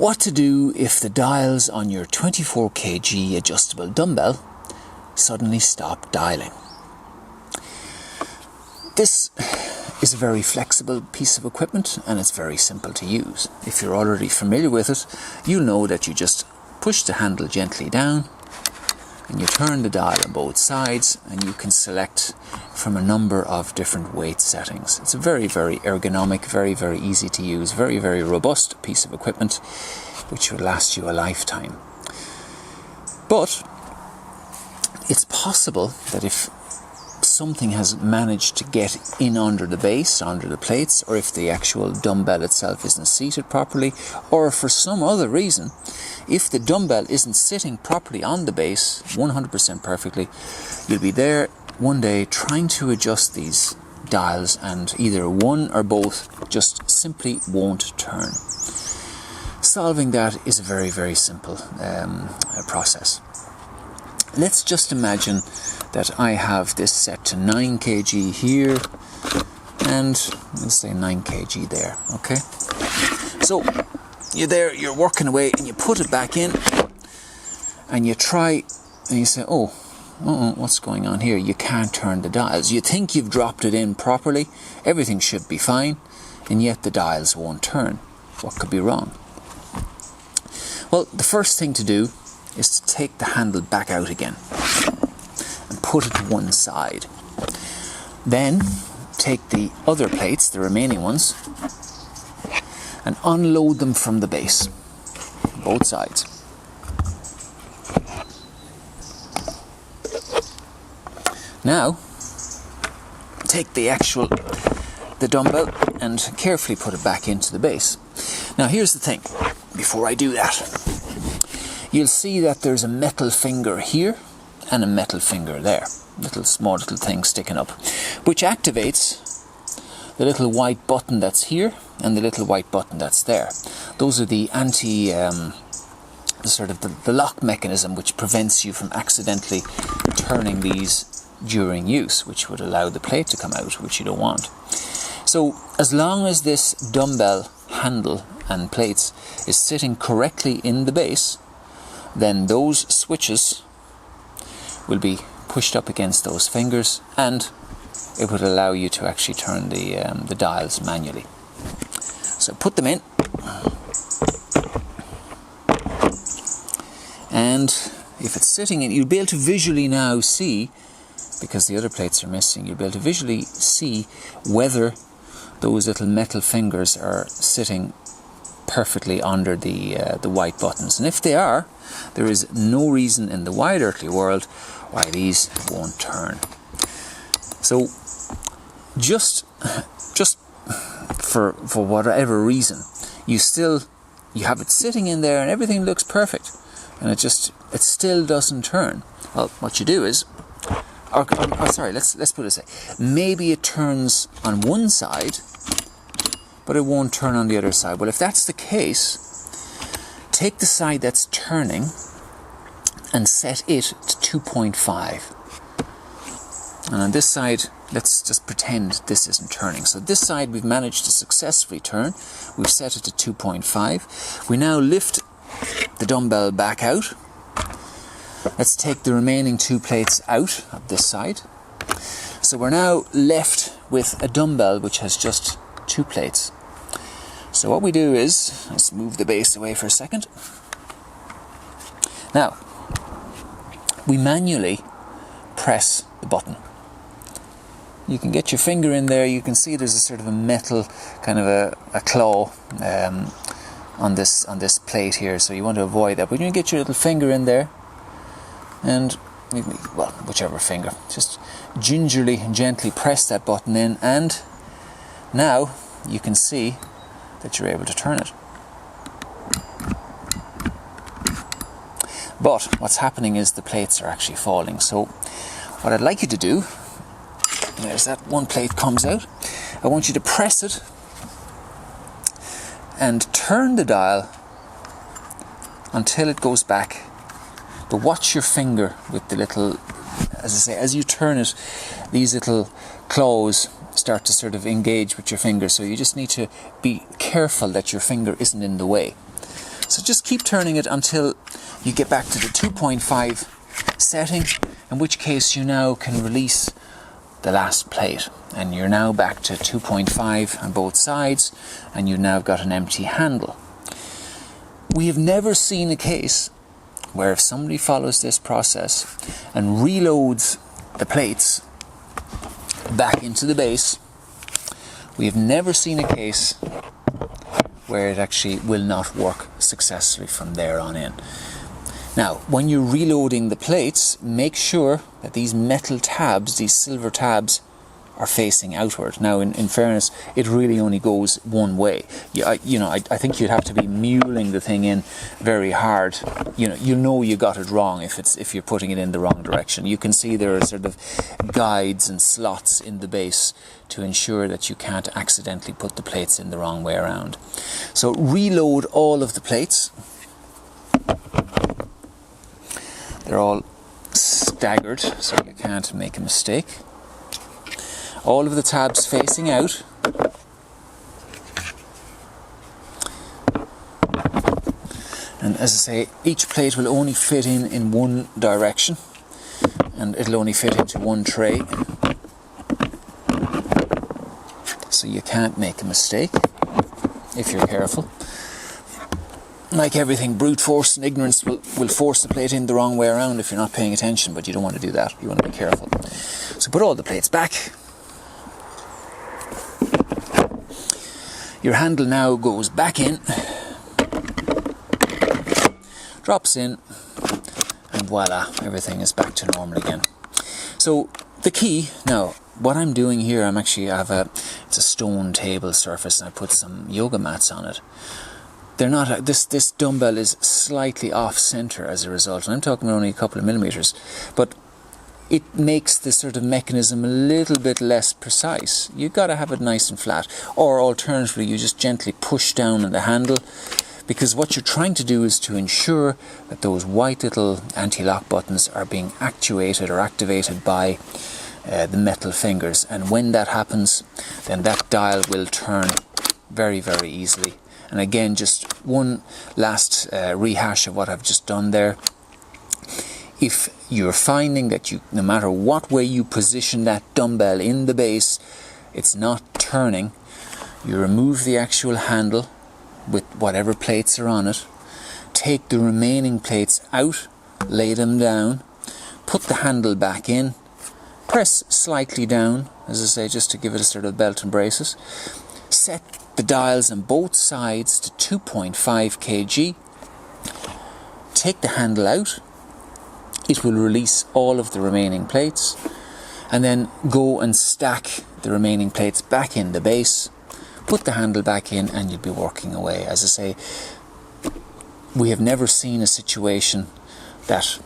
What to do if the dials on your 24 kg adjustable dumbbell suddenly stop dialing. This is a very flexible piece of equipment and it's very simple to use. If you're already familiar with it, you'll know that you just push the handle gently down and you turn the dial on both sides and you can select from a number of different weight settings. It's a very, very ergonomic, very, very easy to use, very, very robust piece of equipment which will last you a lifetime. But it's possible that if something has managed to get in under the base, under the plates, or if the actual dumbbell itself isn't seated properly, or for some other reason, if the dumbbell isn't sitting properly on the base 100% perfectly, you'll be there one day trying to adjust these dials and either one or both just simply won't turn. Solving that is a very, very simple process. Let's just imagine that I have this set to 9 kg here and let's say 9 kg there, okay? So you're there, you're working away and you put it back in and you try and you say, oh, what's going on here? You can't turn the dials. You think you've dropped it in properly, everything should be fine, and yet the dials won't turn. What could be wrong? Well, the first thing to do is to take the handle back out again and put it to one side. Then take the other plates, the remaining ones, and unload them from the base, both sides. Now, take the dumbbell and carefully put it back into the base. Now here's the thing, before I do that, you'll see that there's a metal finger here and a metal finger there. Small little thing sticking up, which activates the little white button that's here and the little white button that's there. Those are the the lock mechanism which prevents you from accidentally turning these during use, which would allow the plate to come out, which you don't want. So as long as this dumbbell handle and plates is sitting correctly in the base, then those switches will be pushed up against those fingers and it would allow you to actually turn the dials manually. So put them in and if it's sitting in, you'll be able to visually now see, because the other plates are missing, you'll be able to visually see whether those little metal fingers are sitting perfectly under the white buttons, and if they are, there is no reason in the wide earthly world why these won't turn. So just for whatever reason, you have it sitting in there and everything looks perfect and it still doesn't turn. Well, what you do is, let's put it this way, maybe it turns on one side but it won't turn on the other side. Well, if that's the case, take the side that's turning and set it to 2.5. And on this side, let's just pretend this isn't turning. So this side we've managed to successfully turn. We've set it to 2.5. We now lift the dumbbell back out. Let's take the remaining two plates out of this side. So we're now left with a dumbbell which has just two plates. So what we do is, let's move the base away for a second. Now, we manually press the button. You can get your finger in there, you can see there's a sort of a metal kind of a claw on this plate here, so you want to avoid that. But you can get your little finger in there and, well, whichever finger, just gingerly and gently press that button in, and now you can see that you're able to turn it. But what's happening is the plates are actually falling. So what I'd like you to do, there's that one plate comes out, I want you to press it and turn the dial until it goes back. But watch your finger with the little, as I say, as you turn it, these little claws start to sort of engage with your finger, so you just need to be careful that your finger isn't in the way. So just keep turning it until you get back to the 2.5 setting, in which case you now can release the last plate, and you're now back to 2.5 on both sides, and you've now got an empty handle. We have never seen a case where if somebody follows this process and reloads the plates back into the base, we have never seen a case where it actually will not work successfully from there on in. Now, when you're reloading the plates, make sure that these metal tabs, these silver tabs, are facing outward. Now, in fairness, it really only goes one way. I think you'd have to be muling the thing in very hard. You know you got it wrong if you're putting it in the wrong direction. You can see there are sort of guides and slots in the base to ensure that you can't accidentally put the plates in the wrong way around. So reload all of the plates. They're all staggered, so you can't make a mistake. All of the tabs facing out. And as I say, each plate will only fit in one direction, and it'll only fit into one tray. So you can't make a mistake if you're careful. Like everything, brute force and ignorance will force the plate in the wrong way around if you're not paying attention, but you don't want to do that. You want to be careful. So put all the plates back. Your handle now goes back in, drops in, and voila, everything is back to normal again. So the key, now, what I'm doing here, it's a stone table surface, and I put some yoga mats on it. They're not, this dumbbell is slightly off center as a result, and I'm talking only a couple of millimeters, but it makes the sort of mechanism a little bit less precise. You've got to have it nice and flat, or alternatively you just gently push down on the handle, because what you're trying to do is to ensure that those white little anti-lock buttons are being actuated or activated by the metal fingers, and when that happens, then that dial will turn very, very easily. And again, just one last rehash of what I've just done there. If you're finding that no matter what way you position that dumbbell in the base, it's not turning, you remove the actual handle with whatever plates are on it, take the remaining plates out, lay them down, put the handle back in, press slightly down, as I say, just to give it a sort of belt and braces, set the dials on both sides to 2.5 kg, take the handle out, it will release all of the remaining plates, and then go and stack the remaining plates back in the base, put the handle back in, and you'll be working away. As I say, we have never seen a situation that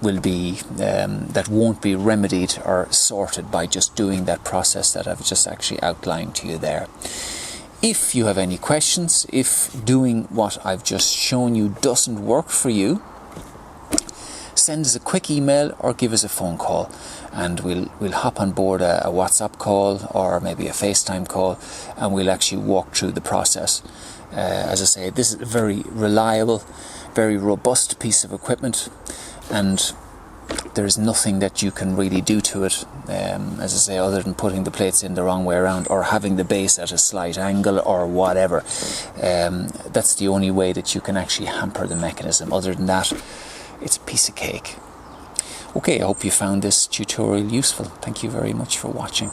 will be that won't be remedied or sorted by just doing that process that I've just actually outlined to you there. If you have any questions, if doing what I've just shown you doesn't work for you, send us a quick email or give us a phone call, and we'll hop on board a WhatsApp call or maybe a FaceTime call, and we'll actually walk through the process. As I say, this is a very reliable, very robust piece of equipment, and there's nothing that you can really do to it, as I say, other than putting the plates in the wrong way around or having the base at a slight angle or whatever. That's the only way that you can actually hamper the mechanism. Other than that, it's a piece of cake. Okay, I hope you found this tutorial useful. Thank you very much for watching.